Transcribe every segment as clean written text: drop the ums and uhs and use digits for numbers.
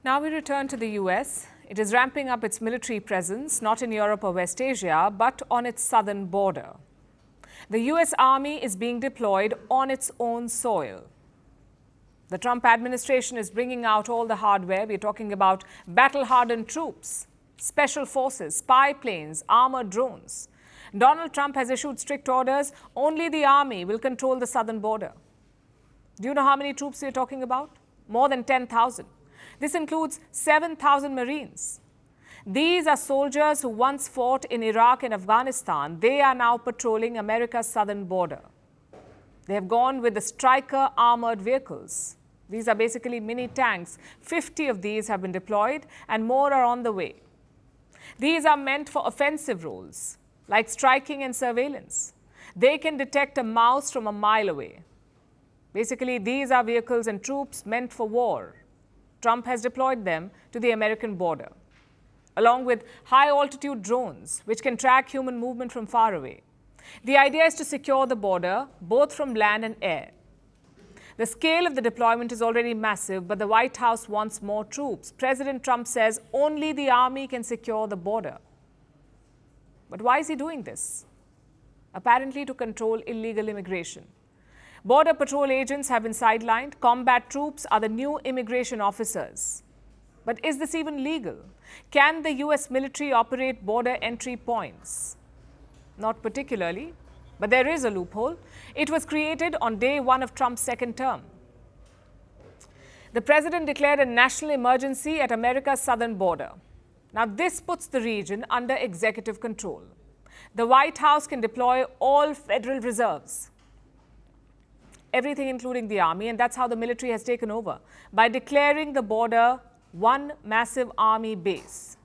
Now we return to the US. It is ramping up its military presence, not in Europe or West Asia, but on its southern border. The US Army is being deployed on its own soil. The Trump administration is bringing out all the hardware. We're talking about battle-hardened troops, special forces, spy planes, armored drones. Donald Trump has issued strict orders. Only the Army will control the southern border. Do you know how many troops we're talking about? More than 10,000. This includes 7,000 Marines. These are soldiers who once fought in Iraq and Afghanistan. They are now patrolling America's southern border. They have gone with the Stryker armored vehicles. These are basically mini tanks. 50 of these have been deployed and more are on the way. These are meant for offensive roles, like striking and surveillance. They can detect a mouse from a mile away. Basically, these are vehicles and troops meant for war. Trump has deployed them to the American border, along with high-altitude drones, which can track human movement from far away. The idea is to secure the border, both from land and air. The scale of the deployment is already massive, but the White House wants more troops. President Trump says only the Army can secure the border. But why is he doing this? Apparently to control illegal immigration. Border Patrol agents have been sidelined. Combat troops are the new immigration officers. But is this even legal? Can the US military operate border entry points? Not particularly, but there is a loophole. It was created on day one of Trump's second term. The president declared a national emergency at America's southern border. Now, this puts the region under executive control. The White House can deploy all federal reserves, everything including the Army, and that's how the military has taken over, by declaring the border one massive Army base.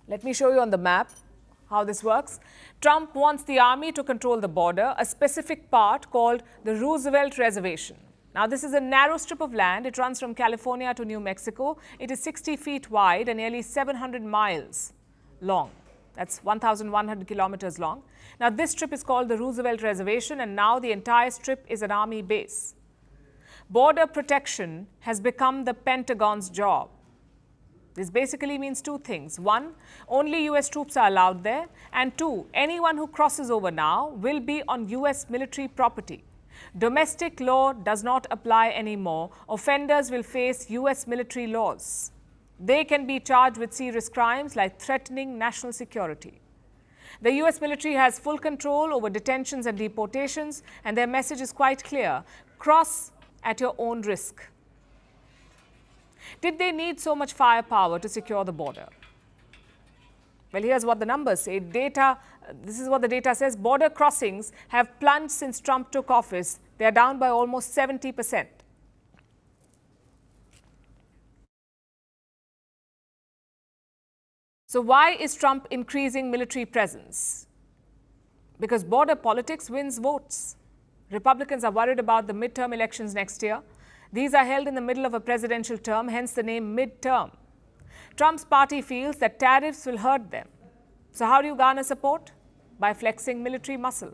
Let me show you on the map how this works. Trump wants the Army to control the border, a specific part called the Roosevelt Reservation. Now, this is a narrow strip of land. It runs from California to New Mexico. It is 60 feet wide and nearly 700 miles long. That's 1,100 kilometers long. Now, this strip is called the Roosevelt Reservation, and now the entire strip is an Army base. Border protection has become the Pentagon's job. This basically means two things. One, only US troops are allowed there. And two, anyone who crosses over now will be on US military property. Domestic law does not apply anymore. Offenders will face US military laws. They can be charged with serious crimes like threatening national security. The US military has full control over detentions and deportations, and their message is quite clear: cross at your own risk. Did they need so much firepower to secure the border? Well, here's what the numbers say. This is what the data says. Border crossings have plunged since Trump took office. They are down by almost 70%. So why is Trump increasing military presence? Because border politics wins votes. Republicans are worried about the midterm elections next year. These are held in the middle of a presidential term, hence the name midterm. Trump's party feels that tariffs will hurt them. So how do you garner support? By flexing military muscle.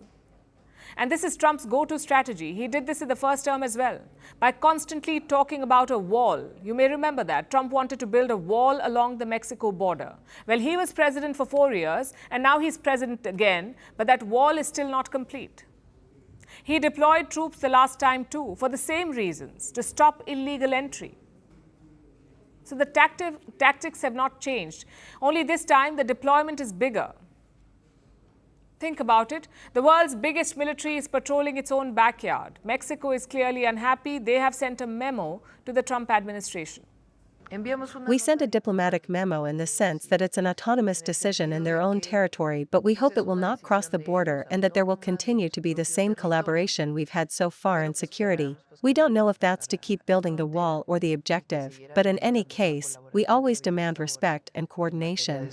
And this is Trump's go-to strategy. He did this in the first term as well, by constantly talking about a wall. You may remember that. Trump wanted to build a wall along the Mexico border. Well, he was president for 4 years, and now he's president again, but that wall is still not complete. He deployed troops the last time too, for the same reasons, to stop illegal entry. So the tactics have not changed. Only this time the deployment is bigger. Think about it. The world's biggest military is patrolling its own backyard. Mexico is clearly unhappy. They have sent a memo to the Trump administration. We sent a diplomatic memo in the sense that it's an autonomous decision in their own territory, but we hope it will not cross the border and that there will continue to be the same collaboration we've had so far in security. We don't know if that's to keep building the wall or the objective, but in any case, we always demand respect and coordination.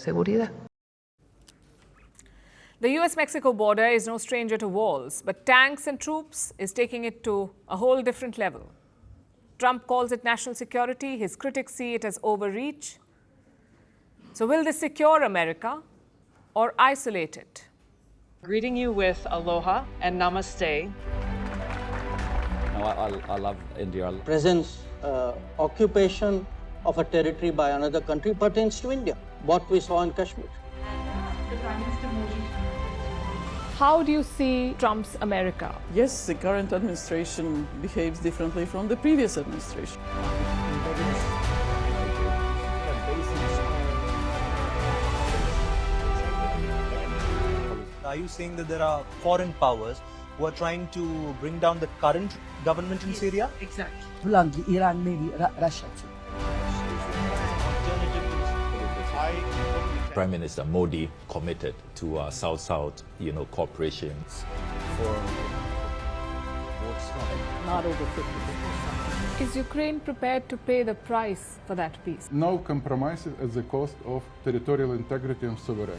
The US-Mexico border is no stranger to walls, but tanks and troops is taking it to a whole different level. Trump calls it national security. His critics see it as overreach. So will this secure America or isolate it? Greeting you with aloha and namaste. No, I love India. Presence, occupation, of a territory by another country pertains to India, what we saw in Kashmir. The Prime Minister Modi. How do you see Trump's America? Yes, the current administration behaves differently from the previous administration. Are you saying that there are foreign powers who are trying to bring down the current government in Syria? Exactly. Bluntly, Iran, maybe Russia too. Prime Minister Modi committed to South-South, cooperation. Not over 50%. Is Ukraine prepared to pay the price for that peace? No compromises at the cost of territorial integrity and sovereignty.